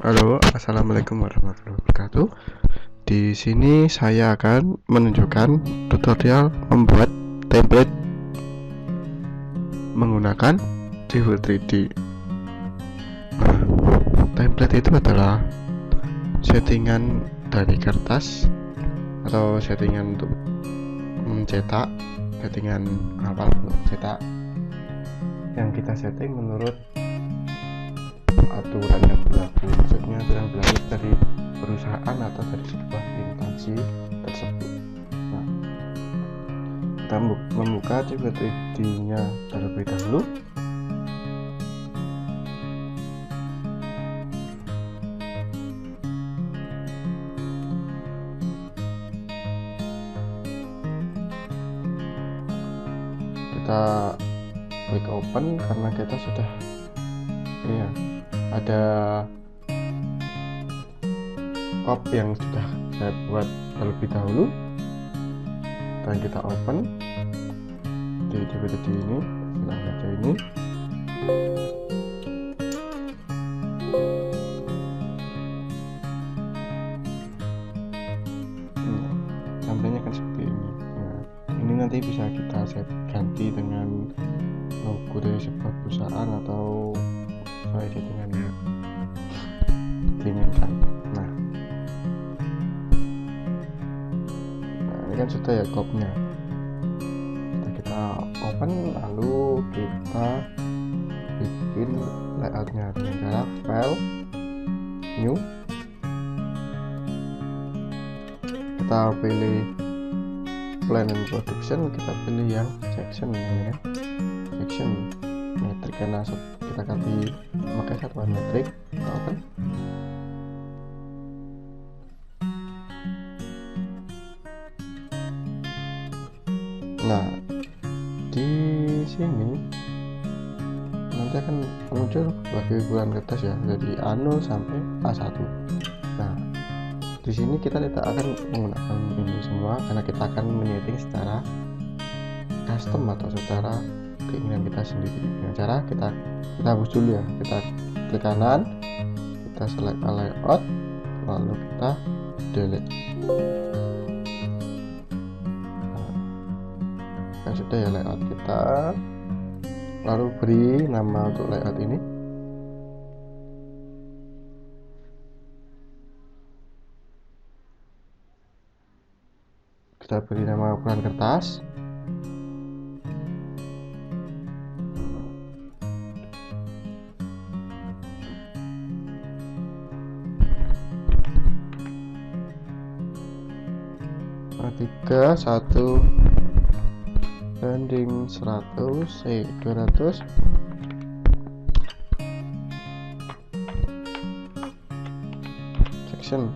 Halo, assalamualaikum warahmatullahi wabarakatuh. Di sini saya akan menunjukkan tutorial membuat template menggunakan Civil 3D. Template itu adalah settingan dari kertas atau settingan untuk mencetak, settingan awal untuk cetak yang kita setting menurut aturan yang berlaku, maksudnya aturan berlaku dari perusahaan atau dari sebuah instansi tersebut. Nah, kita membuka Civil 3D nya terlebih dahulu. Kita klik open karena kita sudah ada copy yang sudah saya buat terlebih dahulu, dan kita open di DVD ini. Nah, saja ini sampainya kan seperti ini. Nah, ini nanti bisa kita ganti dengan logo dari sebuah perusahaan atau sesuai dengan yang diinginkan. Nah, ini kan sudah ya kopnya. Sudah kita open, lalu kita bikin layoutnya dengan cara file, new, kita pilih plan and production, kita pilih yang section ya. Section metrik karena kita ganti memakai satuan metrik. Kita open. Nah, di sini nanti akan muncul bagi ukuran kertas ya, dari A0 sampai A1. Nah, di sini kita tidak akan menggunakan ini semua karena kita akan menyeting secara custom atau secara keinginan kita sendiri. Dengan cara kita hapus dulu ya, kita klik kanan, kita select layout, lalu kita delete. Nah, sudah ya layout kita, lalu beri nama untuk layout ini. Kita beri nama ukuran kertas. A3 1 banding 100 200. Section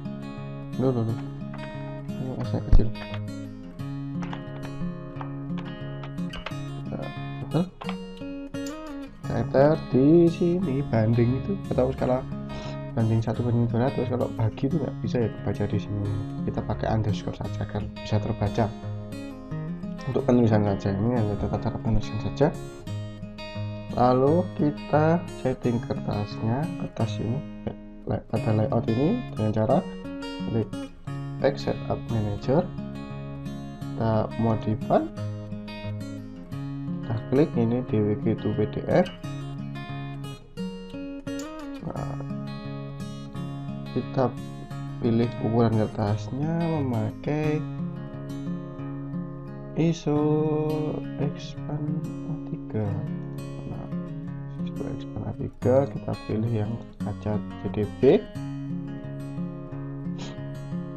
dulu ini S-nya kecil. Nah, di sini banding itu kita harus skala banding 1:200. Kalau bagi itu nggak bisa ya baca di sini, kita pakai underscore saja kan bisa terbaca untuk penulisan saja. Ini hanya tata cara penulisan saja. Lalu kita setting kertasnya, kertas ini pada layout ini dengan cara klik Text Setup Manager, kita modify, kita klik ini DWG to PDF. Nah, kita pilih ukuran kertasnya memakai ISO expand A3. Nah, ISO expand A3 kita pilih yang kaca CDB,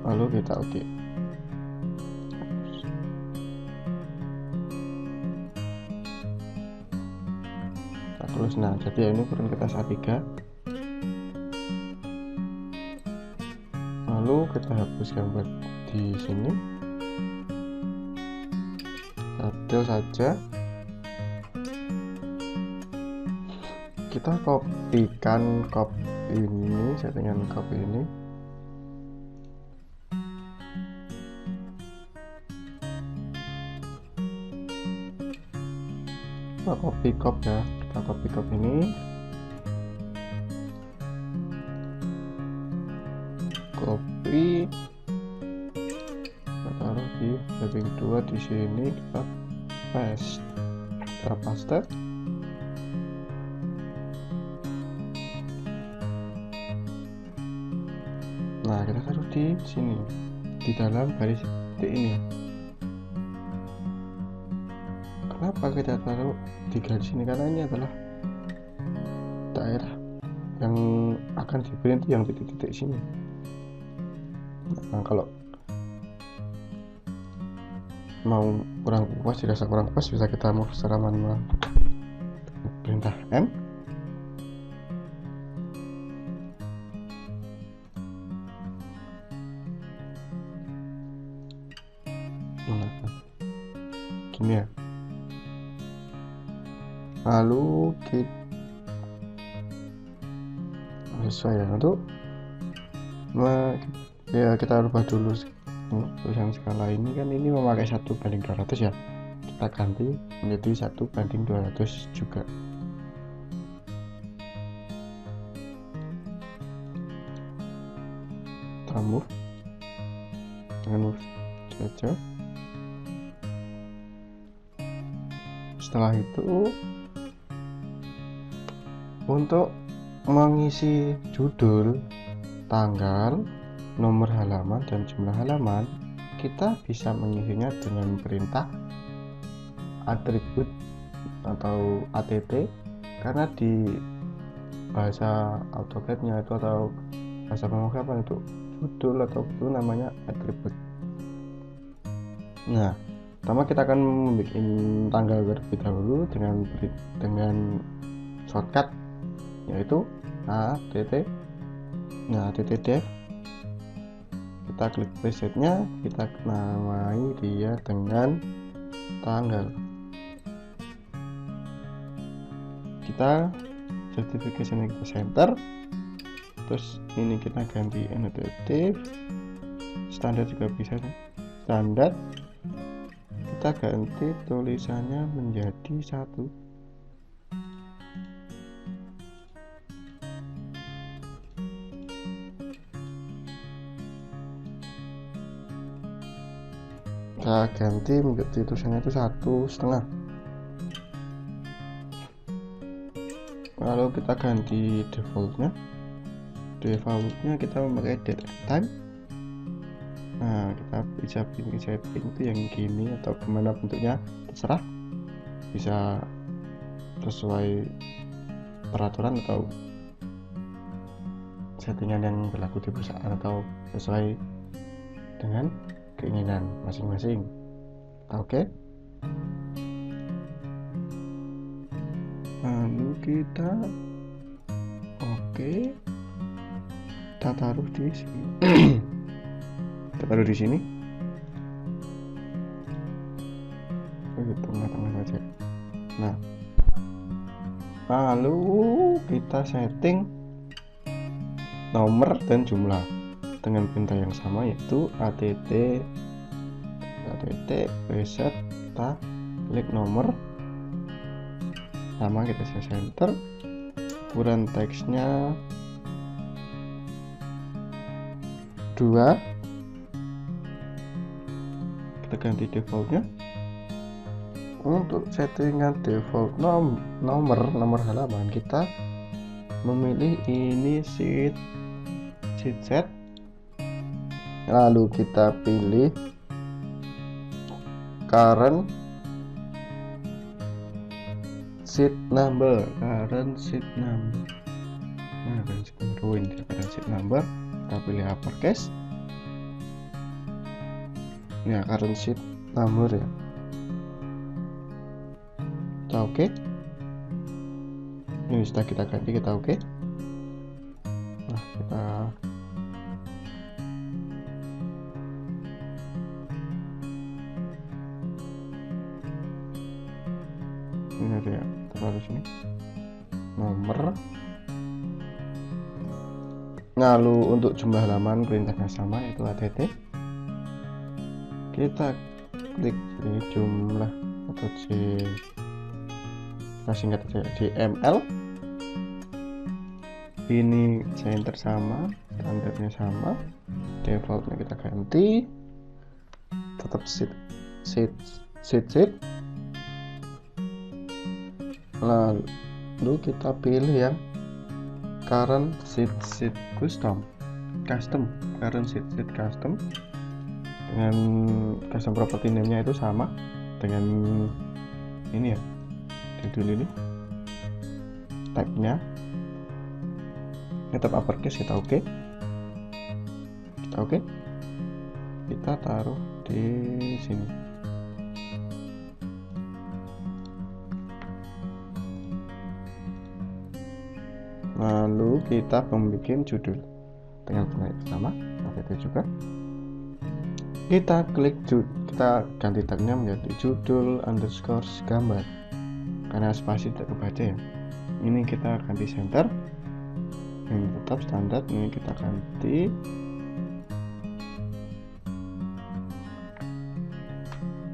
lalu kita oke. Kita close. Nah, jadi ini ukuran kertas A3. Lalu kita hapus gambar di sini, adil saja. Kita kopikan ini, settingan copy ini. Kita copy ya, kita copy ini. copy, kita taruh di setting 2 di sini, kita paste. Nah, kita taruh di sini, di dalam garis titik ini. Kenapa kita taruh di garis ini? Karena ini adalah daerah yang akan diberi yang titik-titik sini. Nah, kalau mau kurang puas, dirasa kurang puas, bisa kita move secara manual. Perintah M. Nah, gini ya. Lalu sesuai ya, untuk ya kita rubah dulu tulisan skala ini, kan ini memakai 1:200 ya, kita ganti menjadi 1:200 juga. Kita move saja. Setelah itu, untuk mengisi judul, tanggal, nomor halaman, dan jumlah halaman, kita bisa mengisinya dengan perintah atribut atau ATT, karena di bahasa AutoCAD-nya itu atau bahasa pemrograman itu judul atau itu namanya atribut. Nah, pertama kita akan membuat tanggal terlebih dahulu dengan shortcut, yaitu ATT. Nah, ATT-def, kita klik presetnya, kita namai dia dengan tanggal. Kita certification kita center, terus ini kita ganti annotative, standar juga bisa standar, kita ganti tulisannya menjadi 1. Kita ganti menjadi tulisannya itu 1,5. Lalu kita ganti defaultnya kita memakai date and time. Nah, kita bisa bikin setting itu yang gini atau gimana bentuknya terserah, bisa sesuai peraturan atau settingan yang berlaku di perusahaan atau sesuai dengan keinginan masing-masing. Oke. Lalu kita kita taruh di sini. Kita taruh di sini. Di tengah-tengah saja. Nah, lalu kita setting nomor dan jumlah dengan perintah yang sama, yaitu ATT preset, kita klik nomor sama, kita center, ukuran teksnya 2, kita ganti defaultnya. Untuk settingan default nomor halaman, kita memilih ini sheet set, lalu kita pilih current sheet number. Nah, current sheet number kita pilih uppercase. Nah, current sheet number ya, kita oke. Ini sudah kita ganti, kita oke. Nah, kita ini ada ya, taruh sini nomor. Lalu untuk jumlah halaman perintahnya sama, yaitu ATT. Kita klik di jumlah atau kita singkat saja JML. ini center sama, standarnya sama, defaultnya kita ganti, tetap sheet. Lalu kita pilih yang current sheet custom current sheet custom, dengan custom property name-nya itu sama dengan ini ya, judul ini, tag-nya tetap uppercase, kita oke. Kita taruh di sini. Lalu kita membuat judul dengan penaik sama itu juga. Kita klik kita ganti tagnya menjadi judul underscore gambar, karena spasi tidak kebaca ya. Ini kita ganti center, ini tetap standar. Ini kita ganti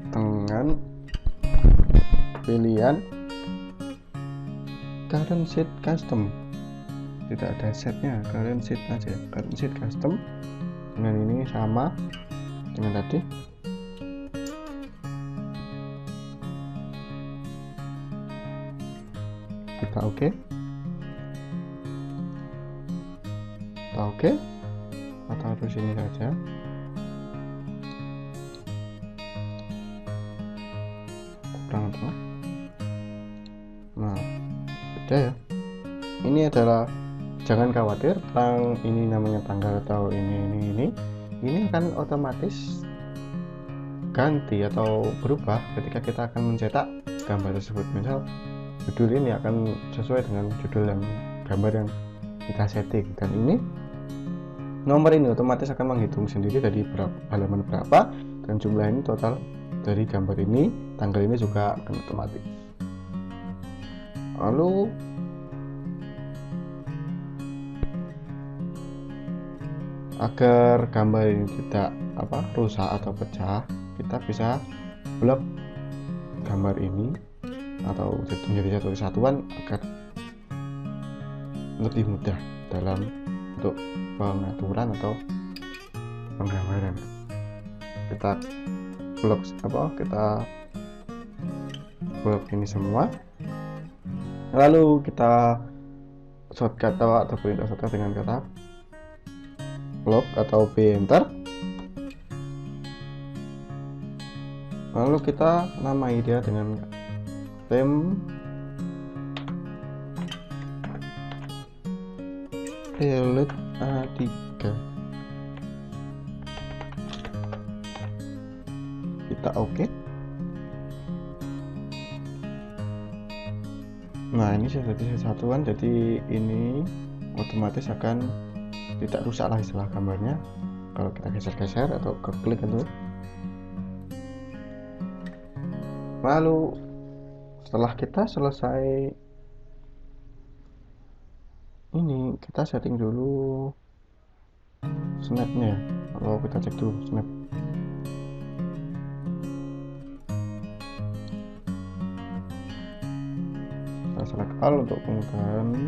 dengan pilihan current sheet custom, tidak ada setnya, current sheet aja, current sheet custom. Dengan ini sama dengan tadi. Kita oke. Atau taruh sini saja. Kurang tengah. Nah, sudah ya. Ini adalah, jangan khawatir tentang ini namanya tanggal atau ini akan otomatis ganti atau berubah ketika kita akan mencetak gambar tersebut. Misal judul ini akan sesuai dengan judul yang gambar yang kita setting, dan ini nomor ini otomatis akan menghitung sendiri dari halaman berapa, dan jumlah ini total dari gambar ini, tanggal ini juga akan otomatis. Lalu agar gambar ini tidak rusak atau pecah, kita bisa blok gambar ini atau menjadi satu kesatuan agar lebih mudah dalam untuk pengaturan atau penggambaran. Kita blok ini semua, lalu kita shortcut atau perintah shortcut dengan kata blok atau B enter. Lalu kita namai dia dengan template A3. Kita oke. Nah, ini sudah jadi satuan, jadi ini otomatis akan tidak rusak lah istilah gambarnya kalau kita geser-geser atau klik itu. Lalu setelah kita selesai ini, kita setting dulu snapnya. Kalau kita cek dulu snap, kita select all untuk kemudahan,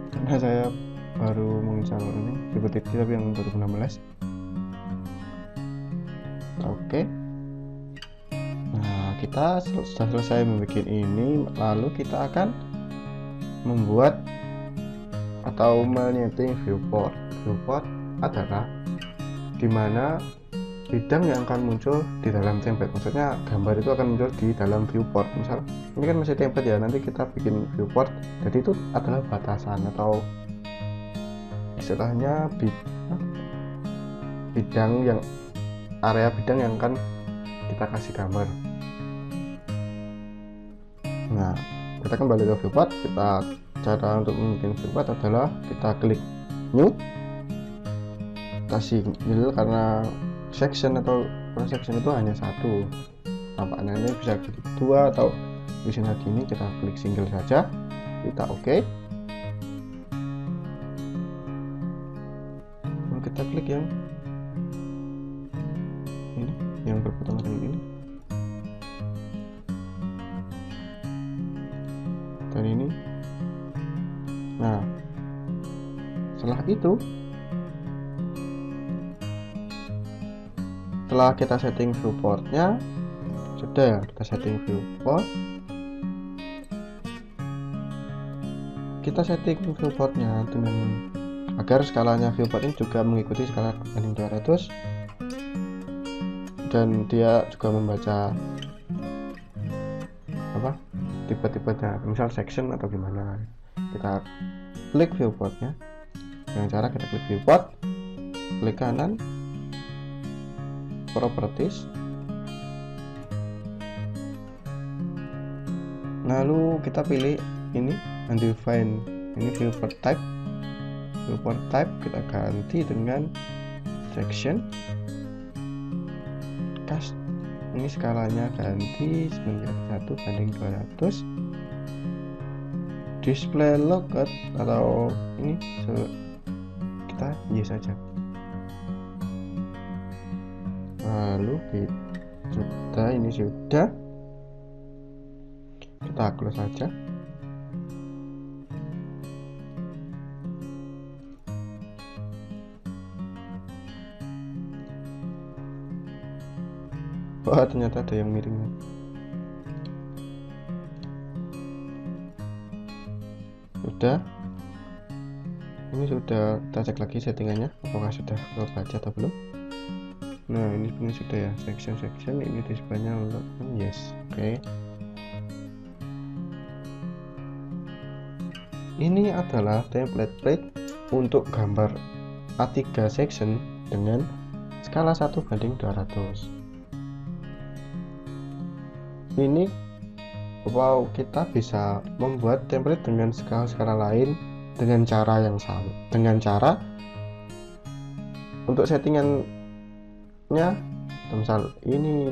karena saya baru menginstal ini Liberty tapi yang 2016. Oke. Nah, kita sudah selesai membuat ini, lalu kita akan membuat atau menyeting viewport. Viewport adalah dimana bidang yang akan muncul di dalam template, maksudnya gambar itu akan muncul di dalam viewport. Misal ini kan masih template ya, nanti kita bikin viewport, jadi itu adalah batasan atau istilahnya area bidang yang akan kita kasih gambar. Nah, kita kembali ke viewport. Cara untuk membuat viewport adalah kita klik new, kita single karena section atau cross section itu hanya satu, tampaknya ini bisa klik dua atau di sini lagi, ini kita klik single saja, kita oke. Kita klik yang ini, yang berpotongan kayak ini, dan ini setelah itu, setelah kita setting viewportnya, sudah ya, kita setting viewport, viewportnya dengan agar skalanya viewport ini juga mengikuti skala banding 200, dan dia juga membaca tipe-tipenya, misal section atau gimana. Kita klik viewportnya dengan cara kita klik viewport, klik kanan, properties, lalu kita pilih ini undefined, ini viewport type kita ganti dengan section, cast, ini skalanya ganti 91/200, display logout atau ini kita yes saja. Lalu ini sudah kita close saja. Wah, ternyata ada yang miring. Sudah, ini sudah. Kita cek lagi settingannya apakah sudah kebaca atau belum. Nah, ini sudah ya, section ini displaynya yes. Oke. Ini adalah template untuk gambar A3 section dengan skala 1/200. Ini kita bisa membuat template dengan skala lain dengan cara yang sama, dengan cara untuk settingannya, misal ini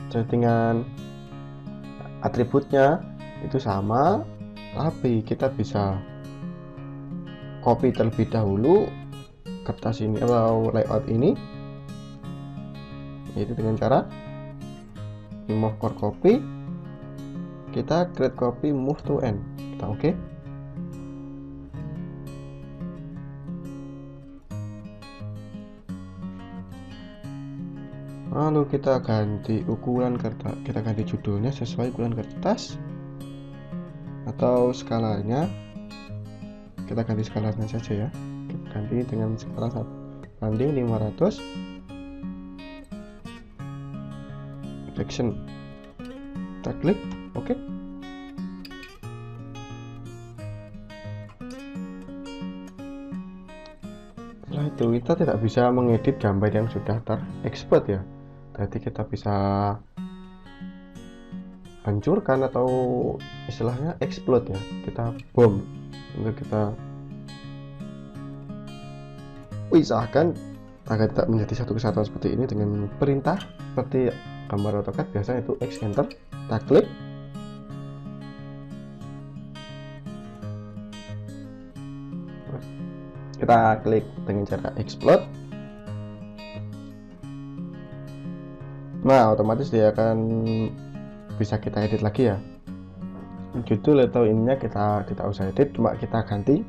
settingan atributnya itu sama, tapi kita bisa copy terlebih dahulu kertas ini atau layout ini, yaitu dengan cara remove core copy, kita create copy, move to end, kita oke. Lalu kita ganti ukuran kertas, kita ganti judulnya sesuai ukuran kertas atau skalanya, kita ganti skalanya saja ya, kita ganti dengan skala 1/500 section, kita klik oke. Setelah itu kita tidak bisa mengedit gambar yang sudah terexport ya, jadi kita bisa hancurkan atau istilahnya explode ya, kita bom untuk kita pisahkan agar tidak menjadi satu kesatuan seperti ini dengan perintah seperti gambar AutoCAD biasanya itu X enter, kita klik, dengan cara explode. Nah, otomatis dia akan bisa kita edit lagi ya, judul atau ininya kita tidak usah edit, cuma kita ganti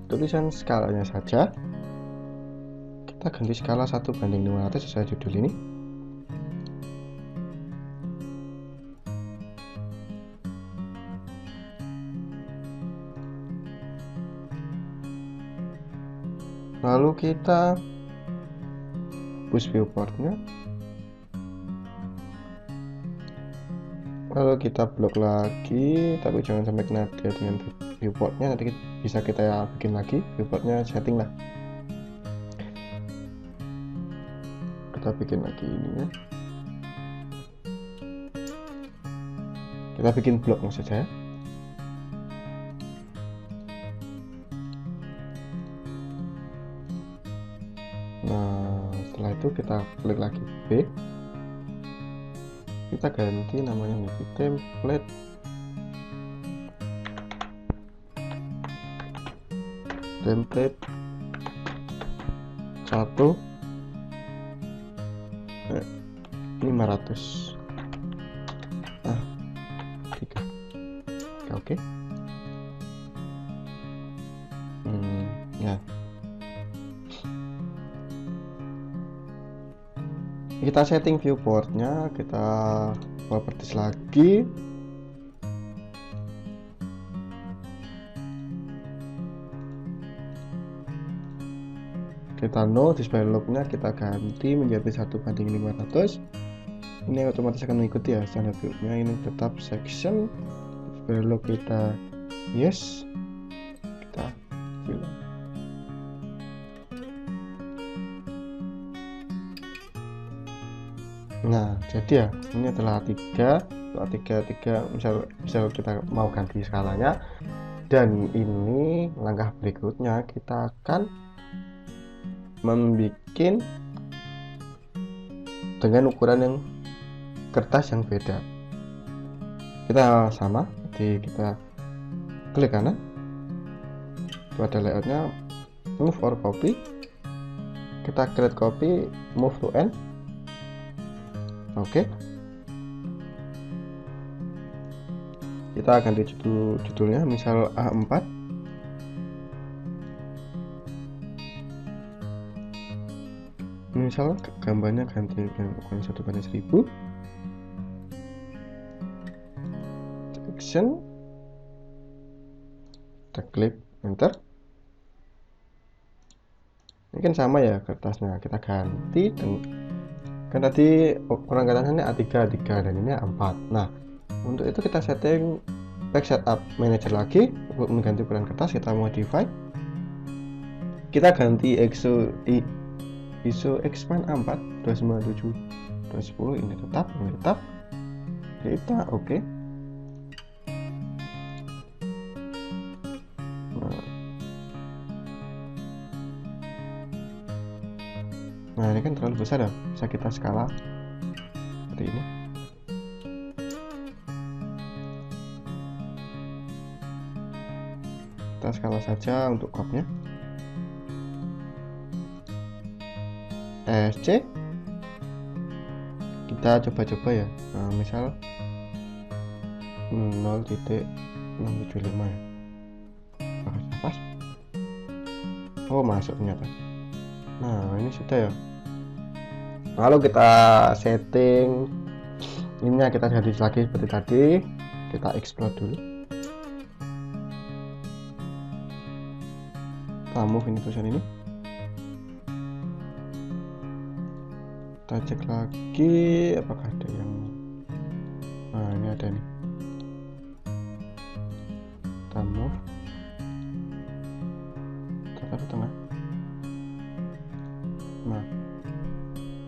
tulisan skalanya saja, kita ganti skala 1/500 sesuai judul ini. Lalu kita push viewportnya, lalu kita blok lagi, tapi jangan sampai kena dia dengan viewportnya, nanti bisa kita bikin lagi viewportnya, setting lah, kita bikin lagi ininya, kita bikin blok maksud saya. Nah, setelah itu kita klik lagi B, kita ganti namanya menjadi template, template 1/500. Nah, 3 oke. ya. Kita setting viewportnya, kita properties lagi, kita no display lognya kita ganti menjadi 1:500. Ini otomatis akan mengikuti ya standar viewnya. Ini tetap section, display log kita yes, kita bilang. Nah, jadi ya ini adalah tiga misal kita mau ganti skalanya. Dan ini langkah berikutnya, kita akan membuat dengan ukuran yang kertas yang beda. Kita sama, jadi kita klik kanan, itu ada layoutnya, move or copy, kita create copy, move to end. Oke. Kita ganti judulnya misal A4. Misal gambarnya ganti dengan ukuran 1:1000. Section. Kita klik enter. Ini kan sama ya kertasnya, kita ganti. Dan kan tadi ukuran kertasnya A3 dan ini A4. Nah, untuk itu kita setting back setup manager lagi untuk mengganti ukuran kertas. Kita modify, kita ganti ISO expand A4 297/210. ini tetap kita oke. Nah, ini kan terlalu besar ya, bisa kita skala seperti ini. Kita skala saja untuk cupnya. ESC kita coba-coba ya. Nah, misal 0.675 ya. Apakah pas? Oh, masuk ternyata. Nah, ini sudah ya. Lalu kita setting ininya, kita ganti lagi seperti tadi. Kita explore dulu. Kita move ini tulisan ini. Kita cek lagi apakah ada yang, nah ini ada nih. Kita move, kita taruh tengah. Nah,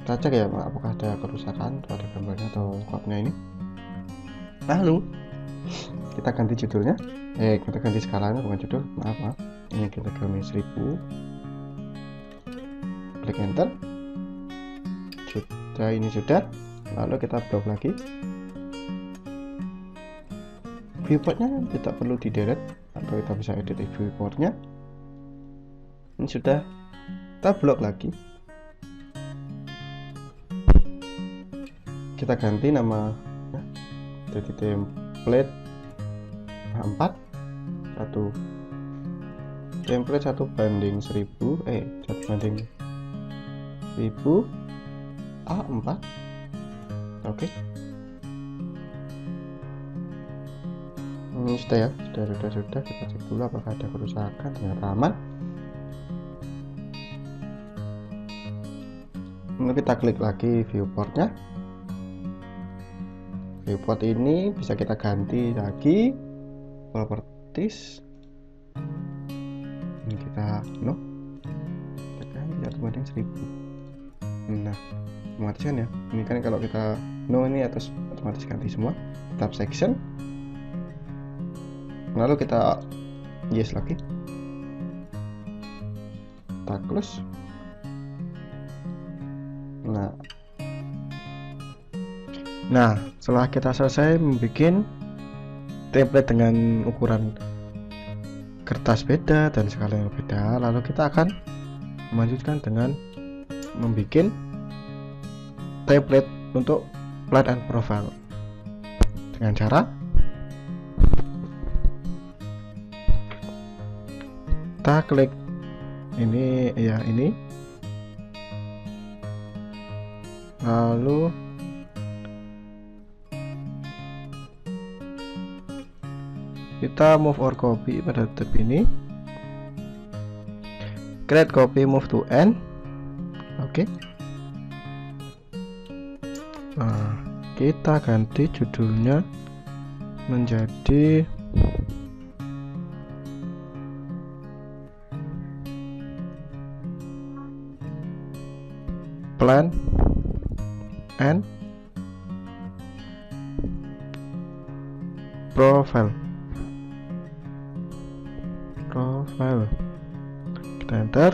kita cek ya apakah ada kerusakan pada gambarnya atau quadnya ini. Lalu kita ganti judulnya, kita ganti skalanya, bukan judul, maaf. Ini kita ganti 1000. Klik enter. Sudah, ini sudah. Lalu kita blok lagi. Viewportnya tidak perlu di delete, atau kita bisa edit viewportnya. Ini sudah. Kita blok lagi. Kita ganti nama jadi template A4 template 1:1000 1:1000 A4. Oke. Ini sudah ya, sudah. Kita cek dulu apakah ada kerusakan. Ternyata aman. Lalu kita klik lagi viewportnya. Viewport ini bisa kita ganti lagi properties. Ini kita no, kita ganti 1:1000. Nah, otomatis kan ya. Ini kan kalau kita no, ini otomatis ganti semua. Tetap section. Lalu kita yes lagi. Kita close. Nah, setelah kita selesai membuat template dengan ukuran kertas beda dan skala yang beda, lalu kita akan melanjutkan dengan membuat template untuk flat and profile dengan cara kita klik ini ya, ini. Lalu kita move or copy pada tab ini, create copy, move to end. Oke. Nah, kita ganti judulnya menjadi plan and profile. Kita enter.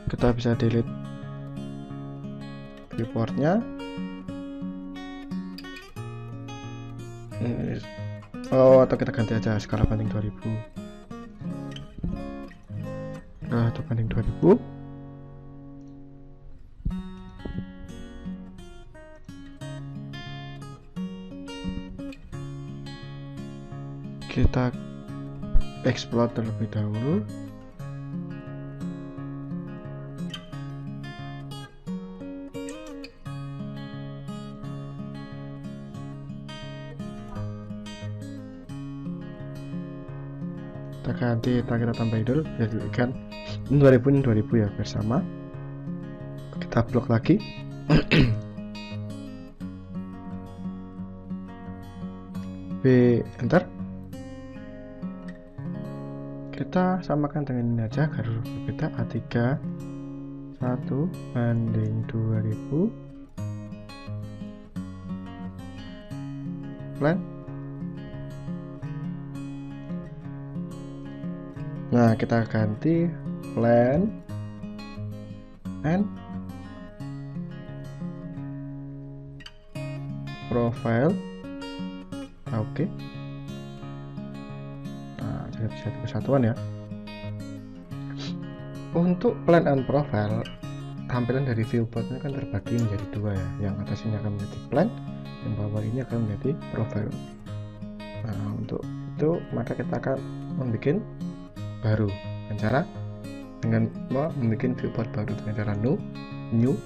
Kita bisa delete reportnya. Atau kita ganti aja skala banding 2000. Atau banding 2000. Kita exploit terlebih dahulu. Kita ganti, kita tambahin dulu, jadikan 2000 ini 2000 ya, bersama. Kita blok lagi. Enter. Kita samakan dengan ini aja, garis berbeda, A3 1/2000 plan. Nah, kita ganti plan and profile. Oke. Nah, jadi satu kesatuan ya. Untuk plan and profile, tampilan dari viewportnya kan terbagi menjadi dua ya. Yang atas ini akan menjadi plan, yang bawah ini akan menjadi profile. Nah, untuk itu maka kita akan membuat baru dengan cara membuat viewport baru dengan cara new.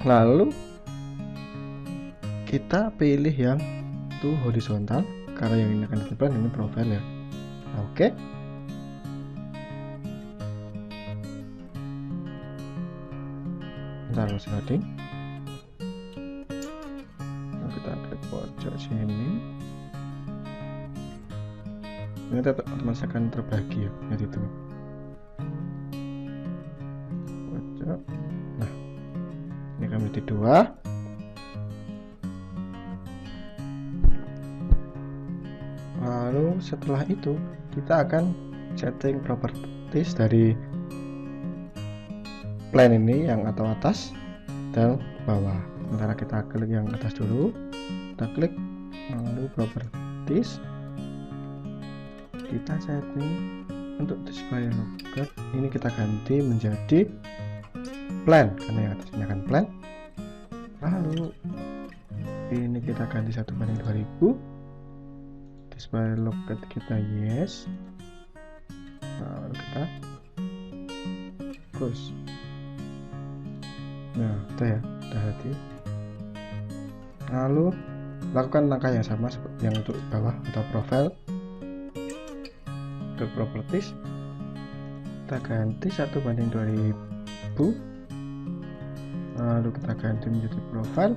Lalu kita pilih yang itu horizontal karena yang ini akan ditempel, ini profile ya. Oke. Bentar, masih loading. Kita klik pojok sini. Ini otomatis akan terbagi ya, jadi itu pojok. Nah, ini akan menjadi dua. Lalu setelah itu kita akan setting properties dari plan ini, yang atau atas dan bawah. Sementara kita klik yang atas dulu, kita klik, lalu properties, kita setting untuk display logger ini kita ganti menjadi plan karena yang atas ini akan plan. Lalu ini kita ganti 1/2000, display logger kita yes. Lalu kita close. Nah, udah ya, udah hati. Lalu lakukan langkah yang sama seperti yang untuk bawah atau profile. Ke properties, kita ganti 1/2000, lalu kita ganti menjadi profile.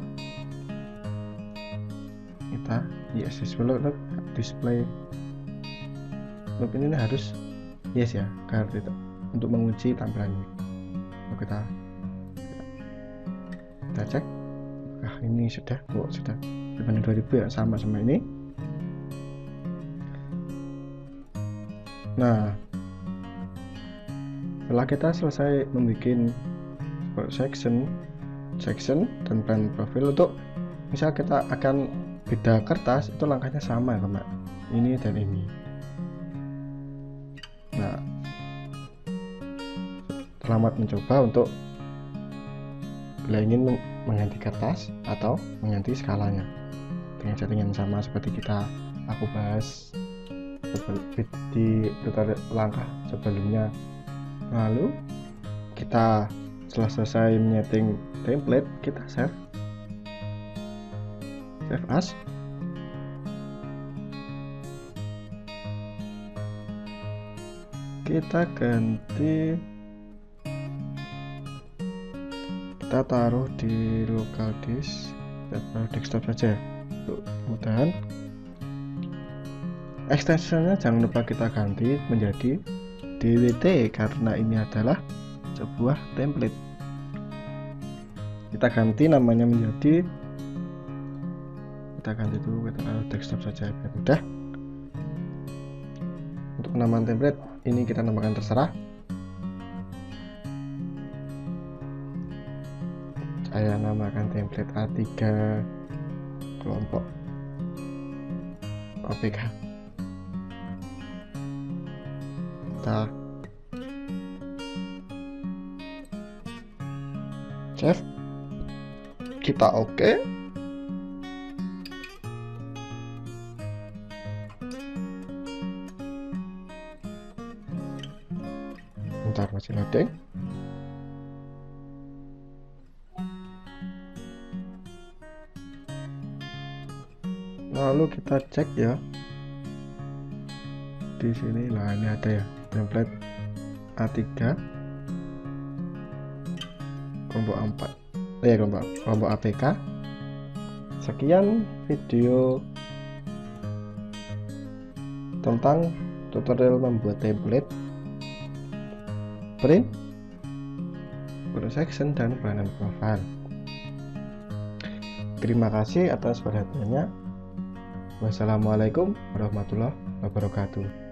Kita yes, display look ini harus yes ya, karena untuk menguji tampilan ini. Lalu kita cek apakah ini sudah 1/2000 ya, sama ini. Nah, setelah kita selesai membuat section dan plan profile, untuk misal kita akan beda kertas, itu langkahnya sama ya teman, ini dan ini. Nah, selamat mencoba. Untuk bila ingin mengganti kertas atau mengganti skalanya dengan setting yang sama seperti aku bahas di tutorial langkah sebelumnya. Lalu kita setelah selesai menyeting template, kita save as. Kita ganti, kita taruh di local disk atau desktop saja untuk kemudahan. Extensionnya jangan lupa kita ganti menjadi DWT karena ini adalah sebuah template. Kita ganti namanya menjadi, kita ganti dulu, kita taruh desktop saja biar mudah. Untuk penamaan template ini kita namakan terserah. Saya namakan template A3 kelompok APK. Kita save, kita oke. Bentar, masih loading. Lalu kita cek ya, di sini lah, ini ada ya template A3 kelompok 4 kelompok APK. Sekian video tentang tutorial membuat template, print, cross section, dan banner profile. Terima kasih atas perhatiannya. Wassalamualaikum warahmatullahi wabarakatuh.